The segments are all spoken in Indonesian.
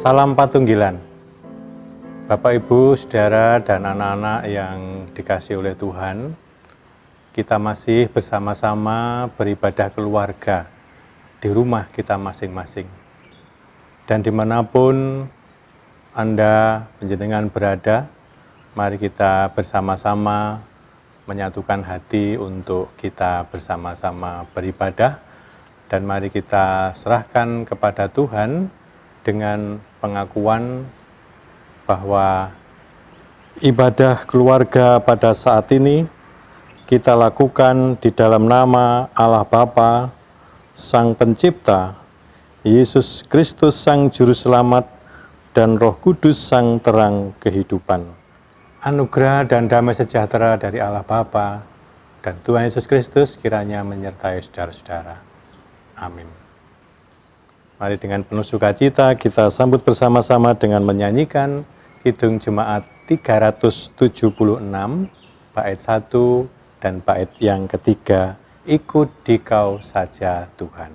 Salam Patunggilan. Bapak, Ibu, Saudara, dan anak-anak yang dikasihi oleh Tuhan, kita masih bersama-sama beribadah keluarga di rumah kita masing-masing. Dan dimanapun Anda penjenengan berada, mari kita bersama-sama menyatukan hati untuk kita bersama-sama beribadah, dan mari kita serahkan kepada Tuhan dengan pengakuan bahwa ibadah keluarga pada saat ini kita lakukan di dalam nama Allah Bapa, Sang Pencipta, Yesus Kristus Sang Juru Selamat, dan Roh Kudus Sang Terang Kehidupan. Anugerah dan damai sejahtera dari Allah Bapa dan Tuhan Yesus Kristus kiranya menyertai saudara-saudara. Amin. Mari dengan penuh sukacita kita sambut bersama-sama dengan menyanyikan Kidung Jemaat 376, bait 1 dan bait yang ketiga, Ikut Dikau Saja Tuhan.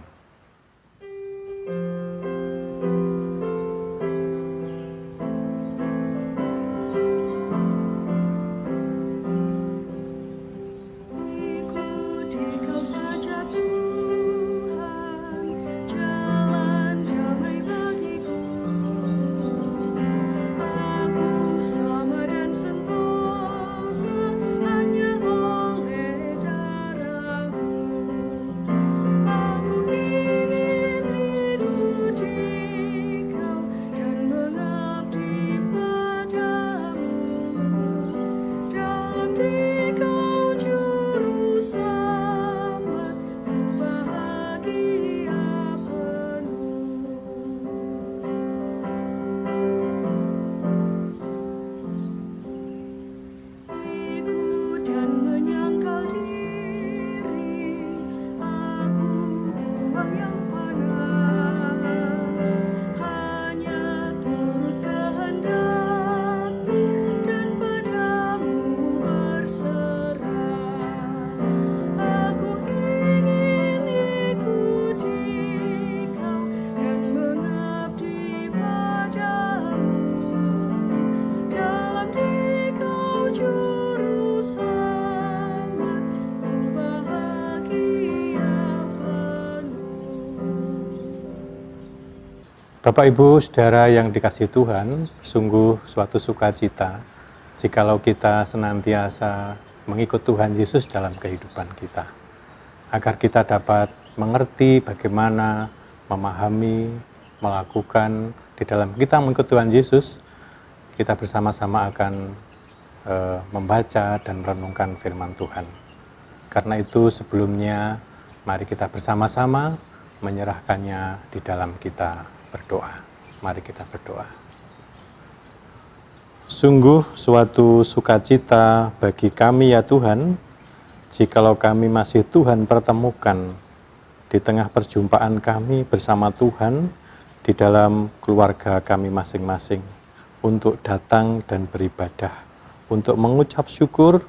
Bapak, Ibu, Saudara yang dikasihi Tuhan, sungguh suatu sukacita jikalau kita senantiasa mengikut Tuhan Yesus dalam kehidupan kita, agar kita dapat mengerti bagaimana memahami, melakukan di dalam kita mengikut Tuhan Yesus, kita bersama-sama akan membaca dan merenungkan firman Tuhan. Karena itu sebelumnya mari kita bersama-sama menyerahkannya di dalam kita berdoa. Mari kita berdoa. Sungguh suatu sukacita bagi kami ya Tuhan, jikalau kami masih Tuhan pertemukan di tengah perjumpaan kami bersama Tuhan di dalam keluarga kami masing-masing untuk datang dan beribadah, untuk mengucap syukur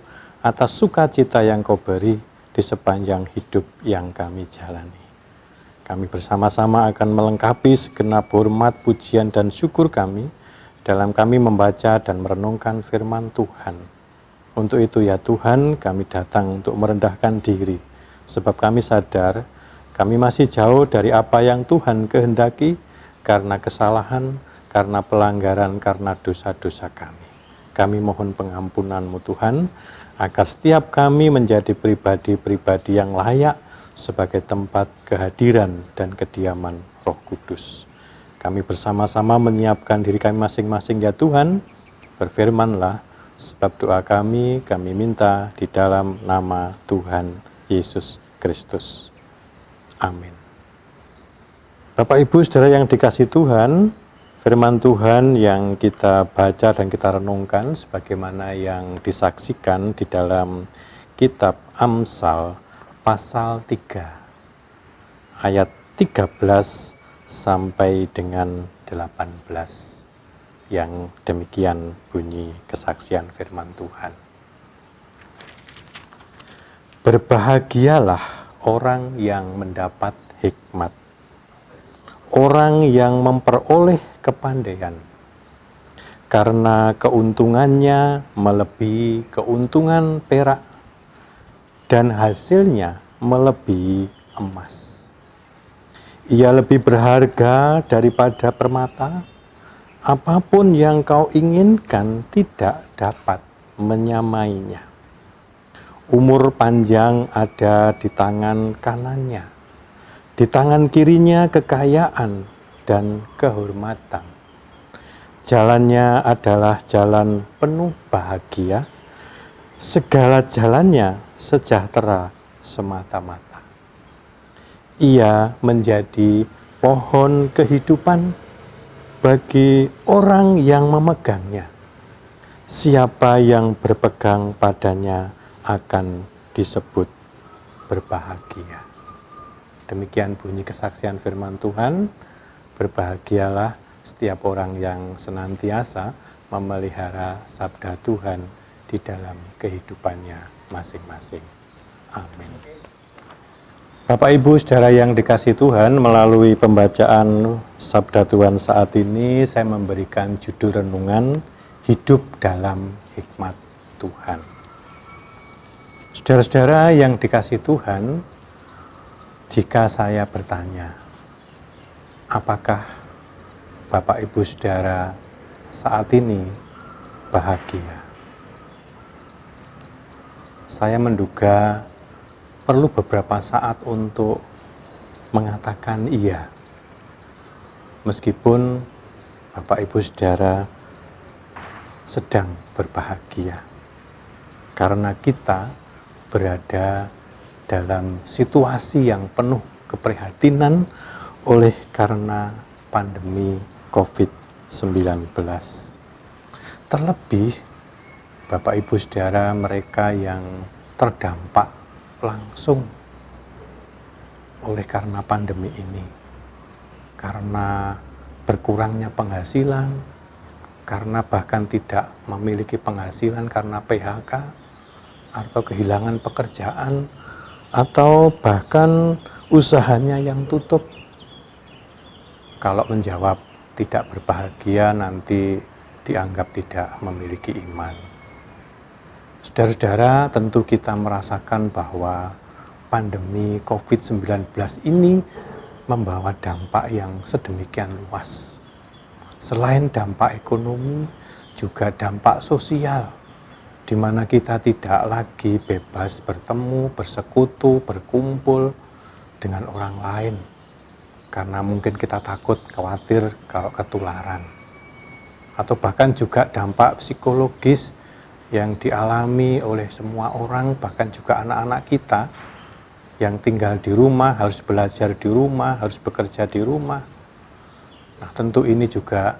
atas sukacita yang Kau beri di sepanjang hidup yang kami jalani. Kami bersama-sama akan melengkapi segenap hormat, pujian, dan syukur kami dalam kami membaca dan merenungkan firman Tuhan. Untuk itu ya Tuhan, kami datang untuk merendahkan diri, sebab kami sadar kami masih jauh dari apa yang Tuhan kehendaki karena kesalahan, karena pelanggaran, karena dosa-dosa kami. Kami mohon pengampunan-Mu Tuhan, agar setiap kami menjadi pribadi-pribadi yang layak sebagai tempat kehadiran dan kediaman Roh Kudus. Kami bersama-sama menyiapkan diri kami masing-masing ya Tuhan, berfirman-Lah, sebab doa kami minta di dalam nama Tuhan Yesus Kristus. Amin. Bapak, Ibu, Saudara yang dikasihi Tuhan, firman Tuhan yang kita baca dan kita renungkan sebagaimana yang disaksikan di dalam kitab Amsal pasal 3 ayat 13 sampai dengan 18 yang demikian bunyi kesaksian firman Tuhan. Berbahagialah orang yang mendapat hikmat, orang yang memperoleh kepandaian, karena keuntungannya melebihi keuntungan perak dan hasilnya melebihi emas. Ia lebih berharga daripada permata, apapun yang kau inginkan tidak dapat menyamainya. Umur panjang ada di tangan kanannya, di tangan kirinya kekayaan dan kehormatan. Jalannya adalah jalan penuh bahagia, segala jalannya sejahtera semata-mata. Ia menjadi pohon kehidupan bagi orang yang memegangnya. Siapa yang berpegang padanya akan disebut berbahagia. Demikian bunyi kesaksian firman Tuhan. Berbahagialah setiap orang yang senantiasa memelihara sabda Tuhan di dalam kehidupannya masing-masing. Amin. Bapak Ibu Saudara yang dikasihi Tuhan, melalui pembacaan sabda Tuhan saat ini saya memberikan judul renungan Hidup dalam Hikmat Tuhan. Saudara-saudara yang dikasihi Tuhan, jika saya bertanya, apakah Bapak Ibu Saudara saat ini bahagia? Saya menduga perlu beberapa saat untuk mengatakan iya. Meskipun Bapak Ibu Saudara sedang berbahagia. Karena kita berada dalam situasi yang penuh keprihatinan oleh karena pandemi COVID-19. Terlebih Bapak Ibu Saudara mereka yang terdampak langsung oleh karena pandemi ini, karena berkurangnya penghasilan, karena bahkan tidak memiliki penghasilan karena PHK atau kehilangan pekerjaan, atau bahkan usahanya yang tutup. Kalau menjawab tidak berbahagia nanti dianggap tidak memiliki iman. Saudara-saudara, tentu kita merasakan bahwa pandemi COVID-19 ini membawa dampak yang sedemikian luas. Selain dampak ekonomi, juga dampak sosial, di mana kita tidak lagi bebas bertemu, bersekutu, berkumpul dengan orang lain. Karena mungkin kita takut, khawatir kalau ketularan. Atau bahkan juga dampak psikologis yang dialami oleh semua orang, bahkan juga anak-anak kita yang tinggal di rumah, harus belajar di rumah, harus bekerja di rumah. Nah, tentu ini juga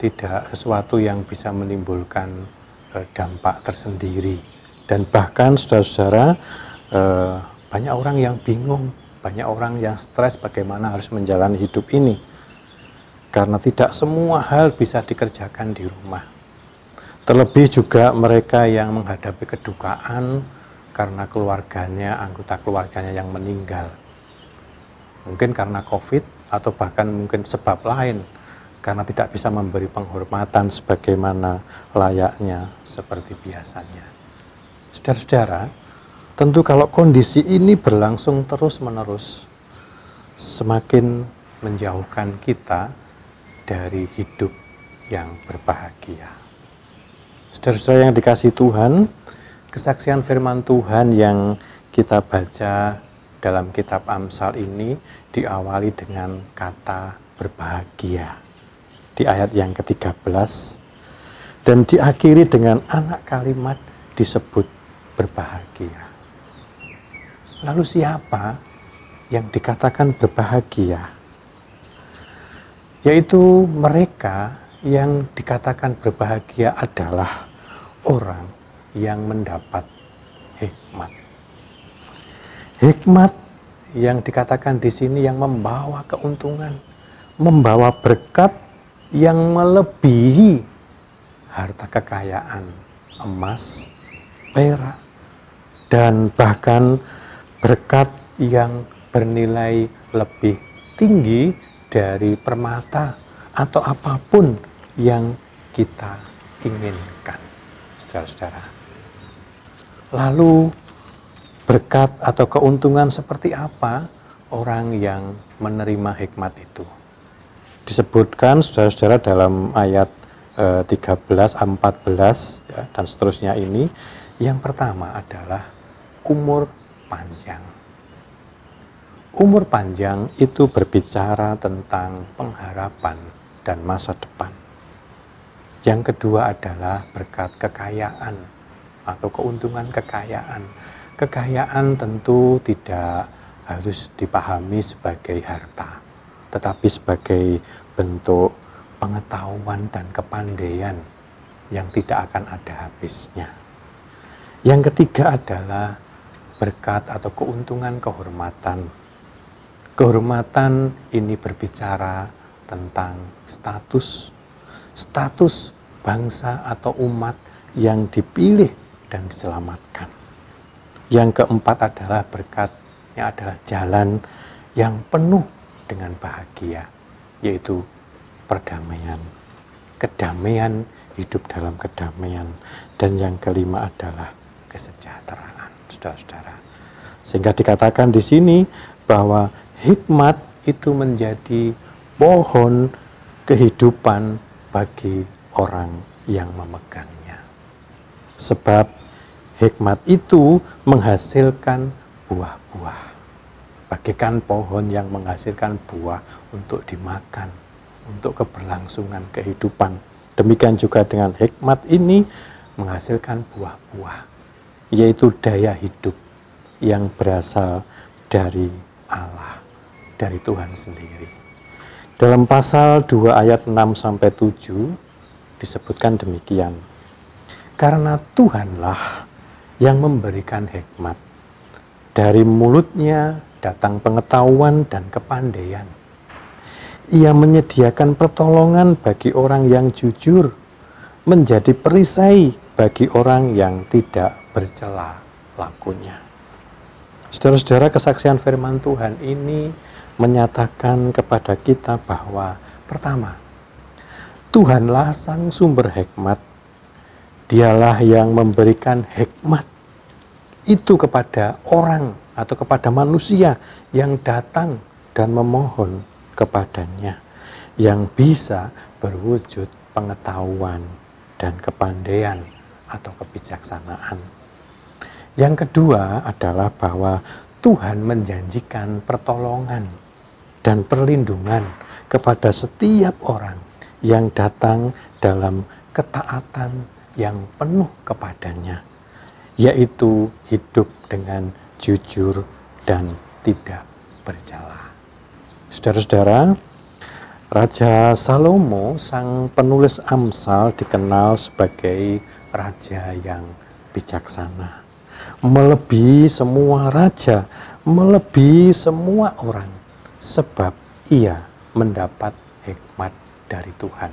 tidak sesuatu yang bisa menimbulkan dampak tersendiri. Dan bahkan saudara-saudara, banyak orang yang bingung, banyak orang yang stres bagaimana harus menjalani hidup ini. Karena tidak semua hal bisa dikerjakan di rumah. Terlebih juga mereka yang menghadapi kedukaan karena keluarganya, anggota keluarganya yang meninggal. Mungkin karena COVID atau bahkan mungkin sebab lain, karena tidak bisa memberi penghormatan sebagaimana layaknya seperti biasanya. Saudara-saudara, tentu kalau kondisi ini berlangsung terus-menerus, semakin menjauhkan kita dari hidup yang berbahagia. Saudara-saudara yang dikasihi Tuhan, kesaksian firman Tuhan yang kita baca dalam kitab Amsal ini diawali dengan kata berbahagia di ayat yang ke-13 dan diakhiri dengan anak kalimat disebut berbahagia. Lalu siapa yang dikatakan berbahagia? Yaitu mereka yang dikatakan berbahagia adalah orang yang mendapat hikmat. Hikmat yang dikatakan di sini yang membawa keuntungan, membawa berkat yang melebihi harta kekayaan, emas, perak, dan bahkan berkat yang bernilai lebih tinggi dari permata atau apapun yang kita inginkan, saudara-saudara. Lalu berkat atau keuntungan seperti apa orang yang menerima hikmat itu? Disebutkan saudara-saudara dalam ayat 13, 14 ya, dan seterusnya ini. Yang pertama adalah umur panjang. Umur panjang itu berbicara tentang pengharapan dan masa depan. Yang kedua adalah berkat kekayaan atau keuntungan kekayaan. Kekayaan tentu tidak harus dipahami sebagai harta, tetapi sebagai bentuk pengetahuan dan kepandaian yang tidak akan ada habisnya. Yang ketiga adalah berkat atau keuntungan kehormatan. Kehormatan ini berbicara tentang status bangsa atau umat yang dipilih dan diselamatkan. Yang keempat adalah berkatnya adalah jalan yang penuh dengan bahagia, yaitu perdamaian, kedamaian, hidup dalam kedamaian. Dan yang kelima adalah kesejahteraan, saudara-saudara. Sehingga dikatakan di sini bahwa hikmat itu menjadi pohon kehidupan bagi orang yang memegangnya. Sebab hikmat itu menghasilkan buah-buah. Bagaikan pohon yang menghasilkan buah untuk dimakan, untuk keberlangsungan kehidupan. Demikian juga dengan hikmat ini menghasilkan buah-buah, yaitu daya hidup yang berasal dari Allah, dari Tuhan sendiri. Dalam pasal 2 ayat 6-7 disebutkan demikian. Karena Tuhanlah yang memberikan hikmat. Dari mulutnya datang pengetahuan dan kepandaian. Ia menyediakan pertolongan bagi orang yang jujur, menjadi perisai bagi orang yang tidak bercela lakunya. Saudara-saudara, kesaksian firman Tuhan ini menyatakan kepada kita bahwa pertama, Tuhanlah sang sumber hikmat. Dialah yang memberikan hikmat itu kepada orang atau kepada manusia yang datang dan memohon kepadanya, yang bisa berwujud pengetahuan dan kepandaian atau kebijaksanaan. Yang kedua adalah bahwa Tuhan menjanjikan pertolongan dan perlindungan kepada setiap orang yang datang dalam ketaatan yang penuh kepadanya, yaitu hidup dengan jujur dan tidak bercela. Saudara-saudara, Raja Salomo, sang penulis Amsal, dikenal sebagai raja yang bijaksana, melebihi semua raja, melebihi semua orang, sebab ia mendapat hikmat dari Tuhan.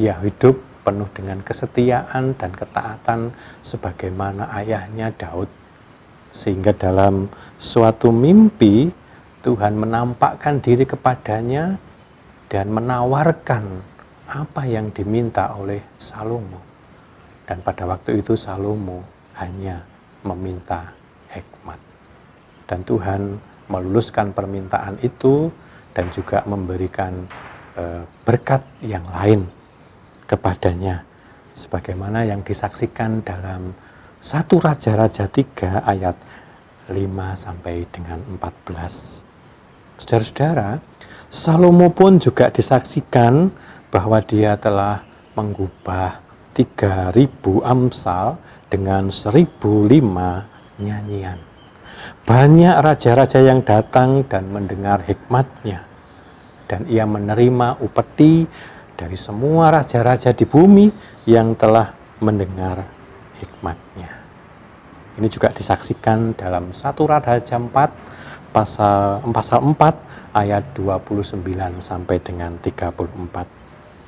Ia hidup penuh dengan kesetiaan dan ketaatan sebagaimana ayahnya Daud, sehingga dalam suatu mimpi Tuhan menampakkan diri kepadanya dan menawarkan apa yang diminta oleh Salomo. Dan pada waktu itu Salomo hanya meminta hikmat. Dan Tuhan meluluskan permintaan itu dan juga memberikan berkat yang lain kepadanya, sebagaimana yang disaksikan dalam 1 Raja-Raja 3 ayat 5 sampai dengan 14. Saudara-saudara, Salomo pun juga disaksikan bahwa dia telah mengubah 3.000 Amsal dengan 1.005 nyanyian. Banyak raja-raja yang datang dan mendengar hikmatnya, dan ia menerima upeti dari semua raja-raja di bumi yang telah mendengar hikmatnya. Ini juga disaksikan dalam 1 Raja 4 pasal 4 ayat 29 sampai dengan 34.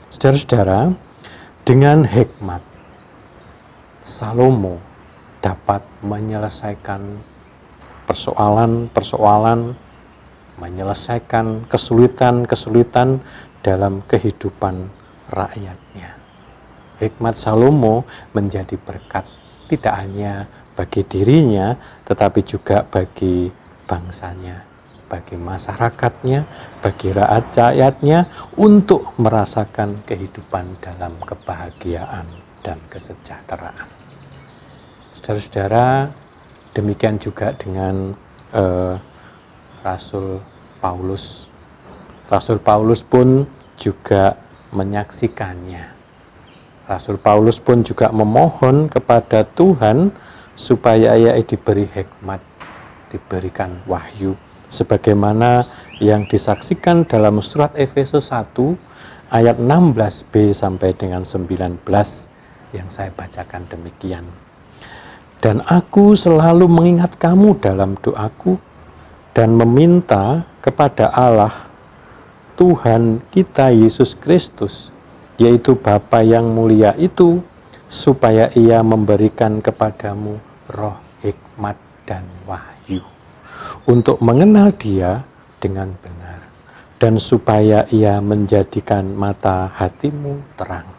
Saudara-saudara, dengan hikmat Salomo dapat menyelesaikan persoalan-persoalan menyelesaikan kesulitan-kesulitan dalam kehidupan rakyatnya. Hikmat Salomo menjadi berkat tidak hanya bagi dirinya, tetapi juga bagi bangsanya, bagi masyarakatnya, bagi rakyatnya, untuk merasakan kehidupan dalam kebahagiaan dan kesejahteraan. Saudara-saudara, demikian juga dengan Rasul Paulus. Rasul Paulus pun juga menyaksikannya. Rasul Paulus pun juga memohon kepada Tuhan supaya ia diberi hikmat, diberikan wahyu, sebagaimana yang disaksikan dalam surat Efesus 1 ayat 16b sampai dengan 19 yang saya bacakan demikian. Dan aku selalu mengingat kamu dalam doaku dan meminta kepada Allah Tuhan kita Yesus Kristus, yaitu Bapa yang mulia itu, supaya ia memberikan kepadamu roh hikmat dan wahyu, untuk mengenal Dia dengan benar, dan supaya ia menjadikan mata hatimu terang,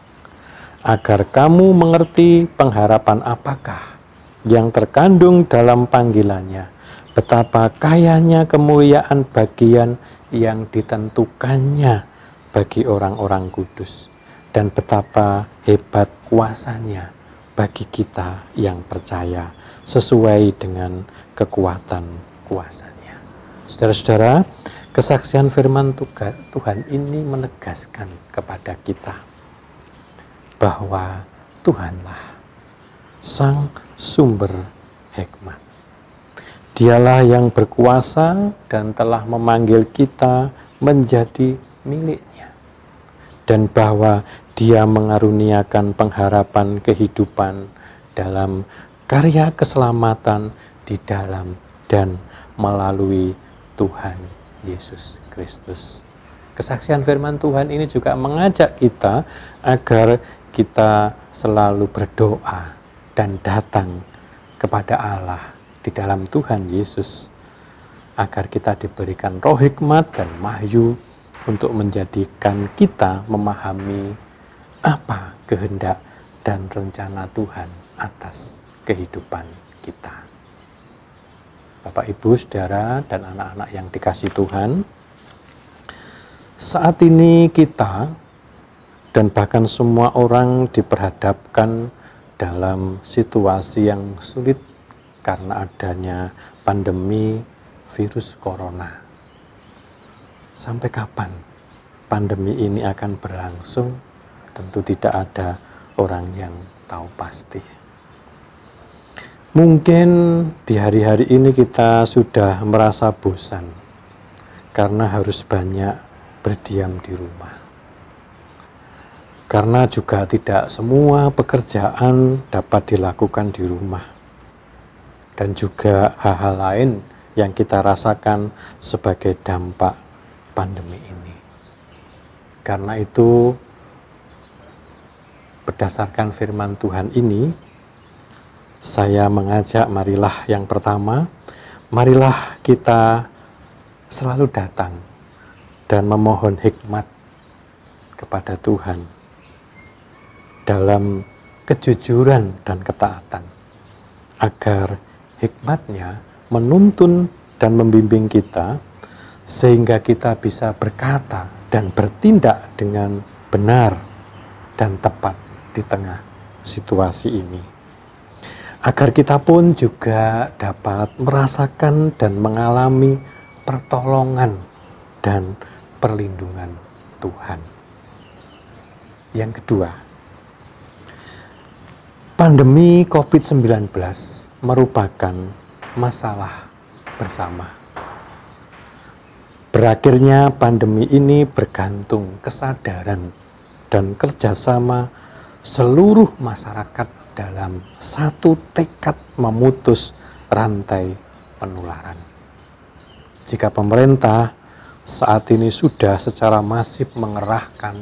agar kamu mengerti pengharapan apakah yang terkandung dalam panggilannya, betapa kayanya kemuliaan bagian yang ditentukannya bagi orang-orang kudus, dan betapa hebat kuasanya bagi kita yang percaya sesuai dengan kekuatan kuasanya. Saudara-saudara, kesaksian firman Tuhan ini menegaskan kepada kita bahwa Tuhanlah Sang Sumber Hikmat. Dialah yang berkuasa dan telah memanggil kita menjadi miliknya, dan bahwa Dia mengaruniakan pengharapan kehidupan dalam karya keselamatan di dalam dan melalui Tuhan Yesus Kristus. Kesaksian firman Tuhan ini juga mengajak kita agar kita selalu berdoa dan datang kepada Allah di dalam Tuhan Yesus, agar kita diberikan roh hikmat dan wahyu untuk menjadikan kita memahami apa kehendak dan rencana Tuhan atas kehidupan kita. Bapak, Ibu, Saudara, dan anak-anak yang dikasihi Tuhan, saat ini kita dan bahkan semua orang diperhadapkan dalam situasi yang sulit karena adanya pandemi virus corona. Sampai kapan pandemi ini akan berlangsung? Tentu tidak ada orang yang tahu pasti. Mungkin di hari-hari ini kita sudah merasa bosan karena harus banyak berdiam di rumah. Karena juga tidak semua pekerjaan dapat dilakukan di rumah. Dan juga hal-hal lain yang kita rasakan sebagai dampak pandemi ini. Karena itu, berdasarkan firman Tuhan ini, saya mengajak, marilah yang pertama, marilah kita selalu datang dan memohon hikmat kepada Tuhan dalam kejujuran dan ketaatan, agar hikmat-Nya menuntun dan membimbing kita, sehingga kita bisa berkata dan bertindak dengan benar dan tepat di tengah situasi ini. Agar kita pun juga dapat merasakan dan mengalami pertolongan dan perlindungan Tuhan. Yang kedua, pandemi COVID-19 merupakan masalah bersama. Berakhirnya pandemi ini bergantung kesadaran dan kerjasama seluruh masyarakat dalam satu tekad memutus rantai penularan. Jika pemerintah saat ini sudah secara masif mengerahkan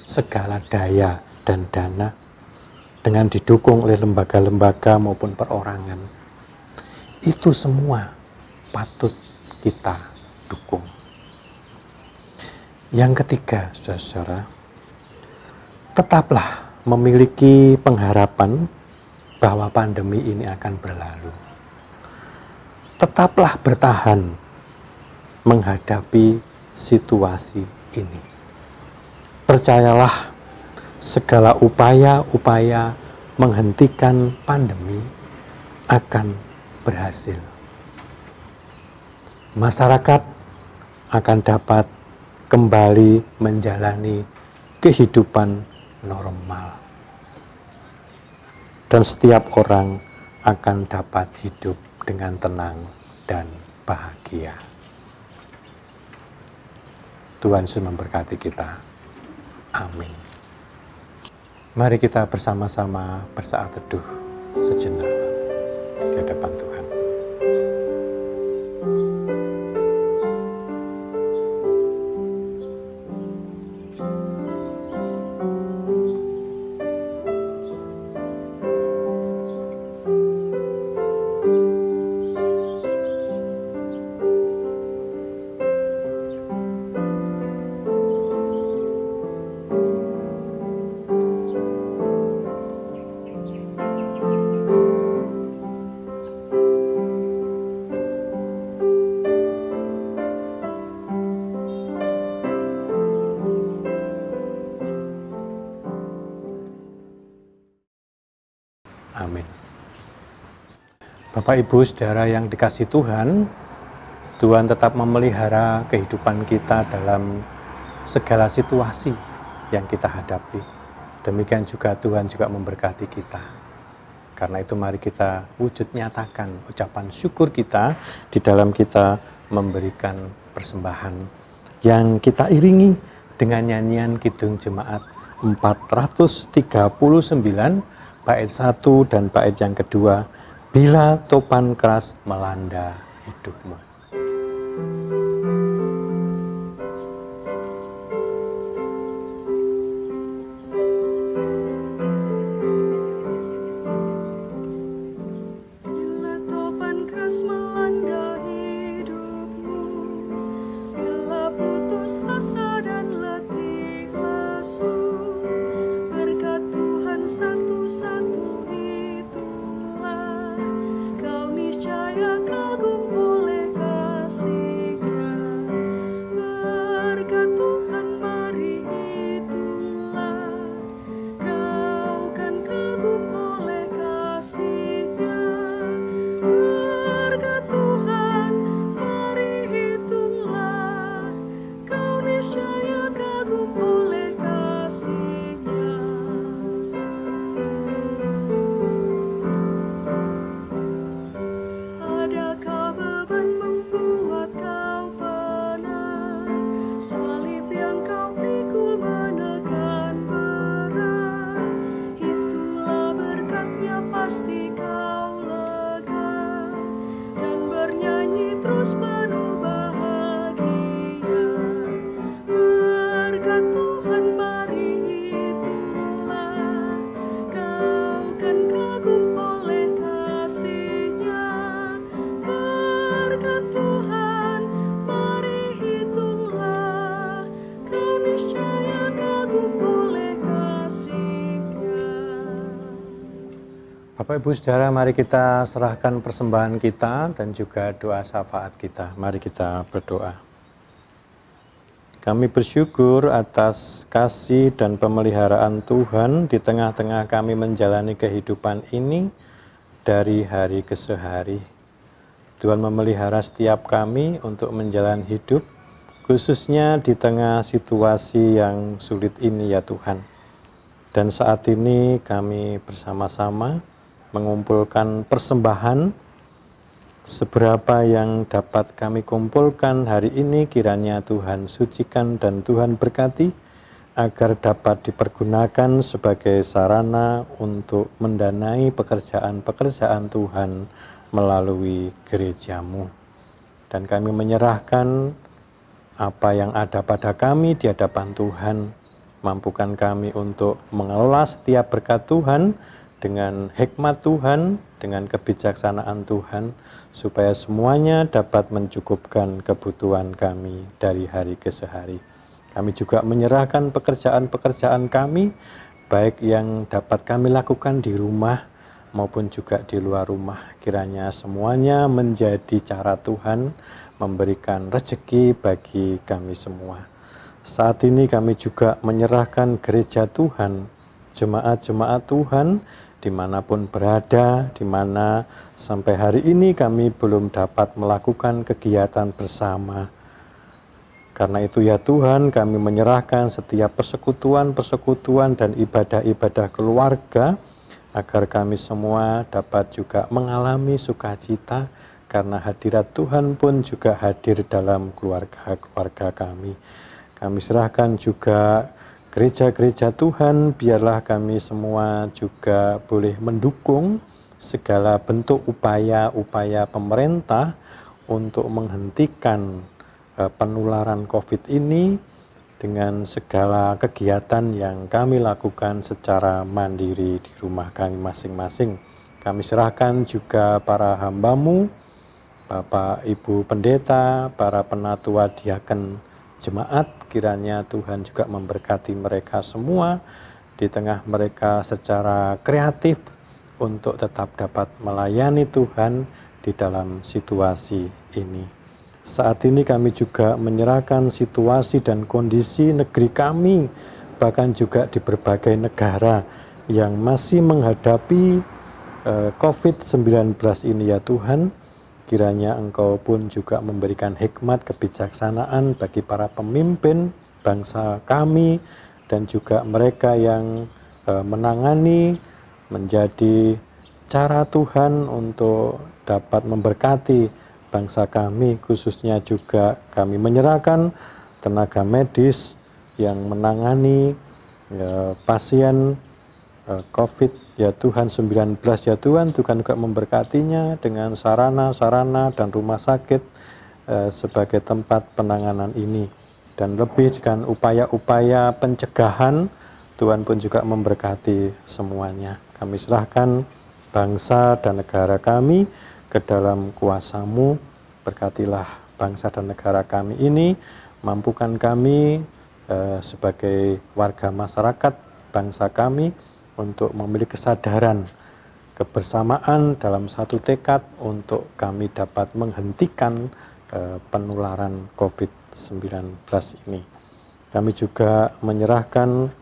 segala daya dan dana dengan didukung oleh lembaga-lembaga maupun perorangan, itu semua patut kita dukung. Yang ketiga, saudara, tetaplah memiliki pengharapan bahwa pandemi ini akan berlalu. Tetaplah bertahan menghadapi situasi ini. Percayalah, segala upaya-upaya menghentikan pandemi akan berhasil. Masyarakat akan dapat kembali menjalani kehidupan normal. Dan setiap orang akan dapat hidup dengan tenang dan bahagia. Tuhan Yesus memberkati kita. Amin. Mari kita bersama-sama bersaat teduh sejenak di hadapan Tuhan. Amin. Bapak, Ibu, Saudara yang dikasihi Tuhan, Tuhan tetap memelihara kehidupan kita dalam segala situasi yang kita hadapi. Demikian juga Tuhan juga memberkati kita. Karena itu mari kita wujud nyatakan ucapan syukur kita di dalam kita memberikan persembahan yang kita iringi dengan nyanyian Kidung Jemaat 439 bait 1 dan bait yang kedua, bila topan keras melanda hidupmu. Bila topan keras melanda hidupmu, bila putus asa dan letih lesu, berkat Tuhan satu-satu itulah, kau niscaya kagum oleh kasih-Nya. Berkat Tuhan mari hitunglah, kau kan kagum oleh kasih-Nya. Berkat Tuhan mari hitunglah, kau niscaya kagum oleh kasih-Nya. Adakah beban membuat kau penat? Salib yang kau pikul menekan berat. Hitunglah berkat-Nya pasti kau lega, dan bernyanyi terus penuh bahagia. Berkat Tuhan mari hitunglah, kau kan kagum oleh kasih-Nya. Berkat Tuhan mari hitunglah, kau niscaya kagum oleh kasih-Nya. Bapak, Ibu, Saudara, mari kita serahkan persembahan kita dan juga doa syafaat kita. Mari kita berdoa. Kami bersyukur atas kasih dan pemeliharaan Tuhan di tengah-tengah kami menjalani kehidupan ini dari hari ke hari. Tuhan memelihara setiap kami untuk menjalani hidup, khususnya di tengah situasi yang sulit ini ya Tuhan. Dan saat ini kami bersama-sama mengumpulkan persembahan seberapa yang dapat kami kumpulkan hari ini, kiranya Tuhan sucikan dan Tuhan berkati agar dapat dipergunakan sebagai sarana untuk mendanai pekerjaan-pekerjaan Tuhan melalui gereja-Mu. Dan kami menyerahkan apa yang ada pada kami di hadapan Tuhan. Mampukan kami untuk mengelola setiap berkat Tuhan dengan hikmat Tuhan, dengan kebijaksanaan Tuhan, supaya semuanya dapat mencukupkan kebutuhan kami dari hari ke hari. Kami juga menyerahkan pekerjaan-pekerjaan kami, baik yang dapat kami lakukan di rumah maupun juga di luar rumah. Kiranya semuanya menjadi cara Tuhan memberikan rezeki bagi kami semua. Saat ini kami juga menyerahkan gereja Tuhan, jemaat-jemaat Tuhan, dimanapun berada, di mana sampai hari ini kami belum dapat melakukan kegiatan bersama. Karena itu ya Tuhan, kami menyerahkan setiap persekutuan-persekutuan dan ibadah-ibadah keluarga, agar kami semua dapat juga mengalami sukacita, karena hadirat Tuhan pun juga hadir dalam keluarga-keluarga kami. Kami serahkan juga gereja-gereja Tuhan, biarlah kami semua juga boleh mendukung segala bentuk upaya-upaya pemerintah untuk menghentikan penularan COVID ini dengan segala kegiatan yang kami lakukan secara mandiri di rumah kami masing-masing. Kami serahkan juga para hamba-Mu, Bapak Ibu Pendeta, para penatua diaken jemaat, kiranya Tuhan juga memberkati mereka semua, di tengah mereka secara kreatif untuk tetap dapat melayani Tuhan di dalam situasi ini. Saat ini kami juga menyerahkan situasi dan kondisi negeri kami, bahkan juga di berbagai negara yang masih menghadapi COVID-19 ini ya Tuhan. Kiranya Engkau pun juga memberikan hikmat kebijaksanaan bagi para pemimpin bangsa kami, dan juga mereka yang menangani menjadi cara Tuhan untuk dapat memberkati bangsa kami. Khususnya juga kami menyerahkan tenaga medis yang menangani pasien COVID ya Tuhan 19 ya Tuhan. Tuhan juga memberkatinya dengan sarana-sarana dan rumah sakit sebagai tempat penanganan ini, dan lebih dengan upaya-upaya pencegahan. Tuhan pun juga memberkati semuanya. Kami serahkan bangsa dan negara kami ke dalam kuasa-Mu. Berkatilah bangsa dan negara kami ini, mampukan kami sebagai warga masyarakat bangsa kami untuk memiliki kesadaran kebersamaan dalam satu tekad untuk kami dapat menghentikan penularan COVID-19 ini. Kami juga menyerahkan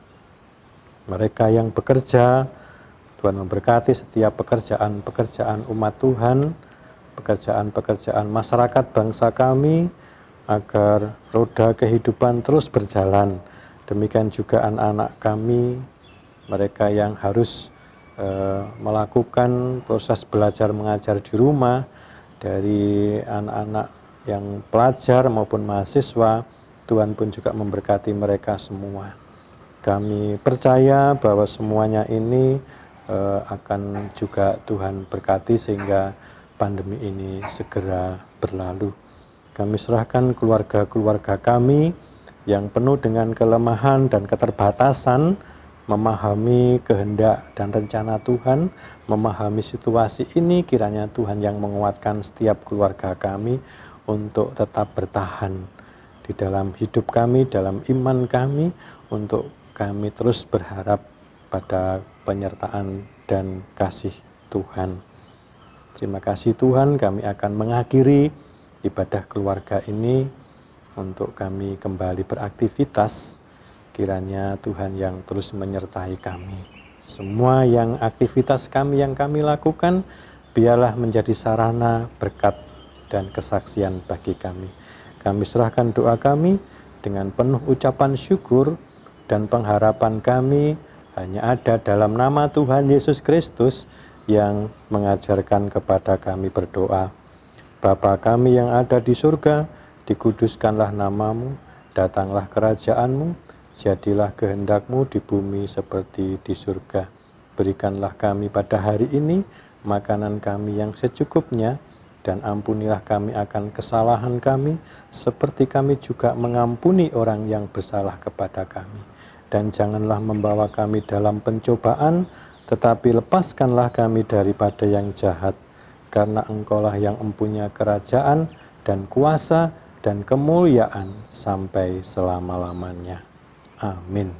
mereka yang bekerja. Tuhan memberkati setiap pekerjaan-pekerjaan umat Tuhan, pekerjaan-pekerjaan masyarakat bangsa kami, agar roda kehidupan terus berjalan. Demikian juga anak-anak kami, mereka yang harus melakukan proses belajar mengajar di rumah, dari anak-anak yang pelajar maupun mahasiswa. Tuhan pun juga memberkati mereka semua. Kami percaya bahwa semuanya ini akan juga Tuhan berkati sehingga pandemi ini segera berlalu. Kami serahkan keluarga-keluarga kami yang penuh dengan kelemahan dan keterbatasan, memahami kehendak dan rencana Tuhan, memahami situasi ini. Kiranya Tuhan yang menguatkan setiap keluarga kami untuk tetap bertahan di dalam hidup kami, dalam iman kami, untuk kami terus berharap pada penyertaan dan kasih Tuhan. Terima kasih Tuhan, kami akan mengakhiri ibadah keluarga ini untuk kami kembali beraktivitas. Kiranya Tuhan yang terus menyertai kami. Semua yang aktivitas kami yang kami lakukan, biarlah menjadi sarana berkat dan kesaksian bagi kami. Kami serahkan doa kami dengan penuh ucapan syukur, dan pengharapan kami hanya ada dalam nama Tuhan Yesus Kristus yang mengajarkan kepada kami berdoa. Bapa kami yang ada di surga, dikuduskanlah namamu, datanglah kerajaan-Mu, jadilah kehendak-Mu di bumi seperti di surga. Berikanlah kami pada hari ini makanan kami yang secukupnya, dan ampunilah kami akan kesalahan kami, seperti kami juga mengampuni orang yang bersalah kepada kami. Dan janganlah membawa kami dalam pencobaan, tetapi lepaskanlah kami daripada yang jahat. Karena Engkaulah yang mempunyai kerajaan dan kuasa dan kemuliaan sampai selama-lamanya. Amin.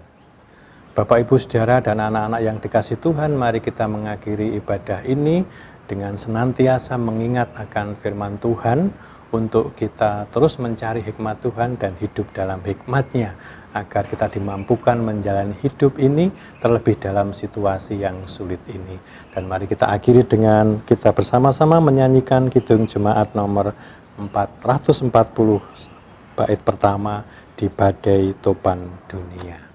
Bapak, Ibu, Saudara, dan anak-anak yang dikasihi Tuhan, mari kita mengakhiri ibadah ini dengan senantiasa mengingat akan firman Tuhan untuk kita terus mencari hikmat Tuhan dan hidup dalam hikmat-Nya, agar kita dimampukan menjalani hidup ini terlebih dalam situasi yang sulit ini. Dan mari kita akhiri dengan kita bersama-sama menyanyikan Kidung Jemaat nomor 440 bait pertama, Di Badai Topan Dunia.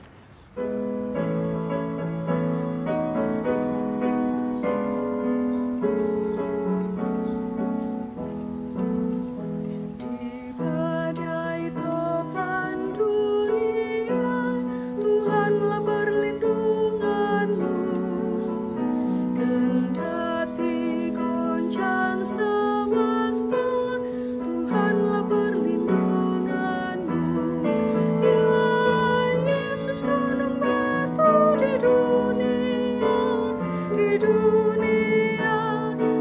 Di badai topan dunia, Tuhanlah perlindunganmu. Kendati goncang semesta, Tuhanlah perlindunganmu. Ya Yesus, gunung batu di dunia, di dunia,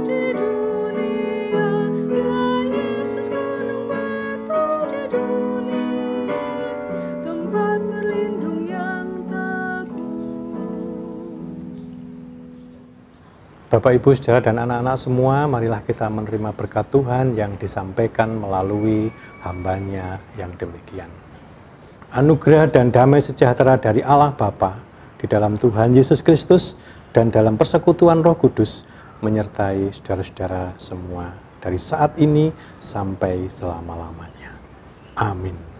di dunia. Ya Yesus, gunung batu di dunia, tempat berlindung yang teguh. Bapak, Ibu, Saudara, dan anak-anak semua, marilah kita menerima berkat Tuhan yang disampaikan melalui hamba-Nya yang demikian. Anugerah dan damai sejahtera dari Allah Bapa, di dalam Tuhan Yesus Kristus, dan dalam persekutuan Roh Kudus, menyertai saudara-saudara semua, dari saat ini sampai selama-lamanya. Amin.